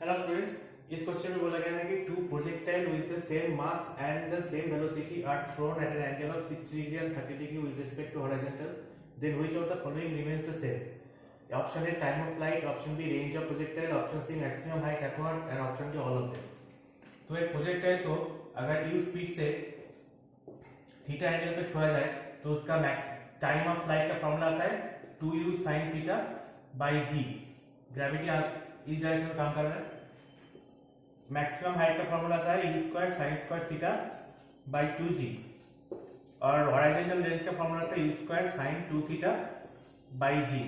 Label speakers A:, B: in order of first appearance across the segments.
A: Hello students, इस question में बोला गया है कि two projectile with the same mass and the same velocity are thrown at an angle of 60 degree and 30 degree with respect to horizontal, then which of the following remains the same. Option A time of flight, option B range of projectile, option C maximum height upward and option D all of them. तो एक projectile को अगर u speed से theta angle पे छोड़ा जाए तो उसका मैक्स टाइम ऑफ फ्लाइट का फॉर्मूला आता है 2u sin theta by g। Gravity इस डायरेक्शन में काम कर रहा है। मैक्सिमम हाइट का फॉर्मूला आता है u square sin square theta by 2g और हॉरिजॉन्टल रेंज का फॉर्मूला आता है u square sin 2 theta by g।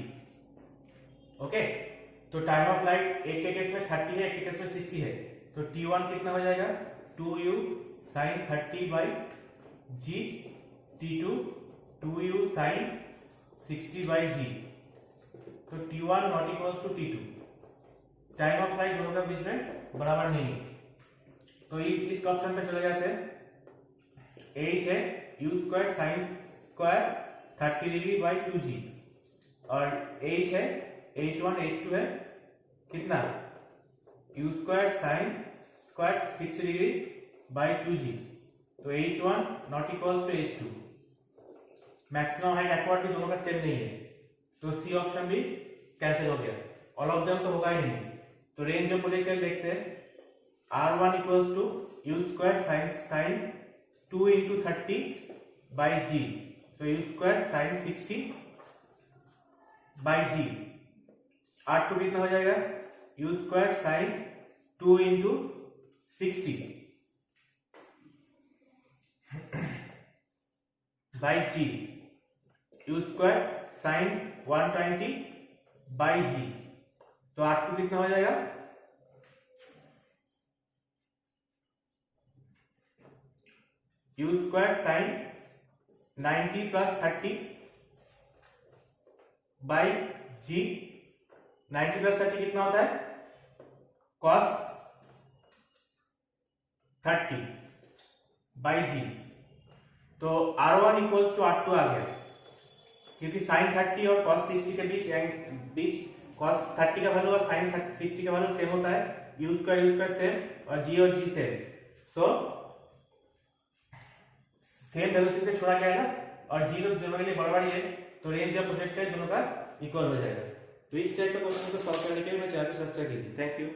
A: Okay, तो टाइम ऑफ फ्लाइट एक के केस में 30 है, एक के केस में 60 है, तो t1 कितना हो जाएगा 2u sin 30 by g, t2 2u sin 60 by g। तो t1 not equals to t2। Time of flight दोनों का बीच में बराबर नहीं है, तो इस ऑप्शन पे चले जाते हैं। h है u square sin square 30 degree by 2g और h है h1 h2 है कितना u square sin square 60 degree by 2g, तो h1 not equals to h2। Maximum height upward भी दोनों का सेम नहीं है, तो सी ऑप्शन भी कैंसिल हो गया। ऑल ऑफ देम तो होगा ही नहीं। तो रेंज ऑफ प्रोजेक्टाइल देखते हैं। r1 equals to u square sin 2 into 30 by g, तो u square sin 60 by g। r2 कितना हो जाएगा u square sin 2 into 60 by g, u square sin 120 by g। तो r2 कितना हो जाएगा u square sin 90 plus 30 by g। 90 plus 30 कितना होता है cos 30 बाय g। तो r1 इक्वल्स टू r2 आ गया, क्योंकि sin 30 और cos 60 के बीच cos 30 का वैल्यू और sin 60 का वैल्यू सेम होता है। u स्क्वायर सेम और g same, so same velocity से छोड़ा गया है ना, और g तो दोनों के लिए बराबर ही है, तो रेंज ऑफ प्रोजेक्टाइल दोनों का इक्वल हो जाएगा। तो इस टाइप का क्वेश्चन को सॉल्व करने के लिए मैं चैनल को सब्सक्राइब कीजिए। Thank you.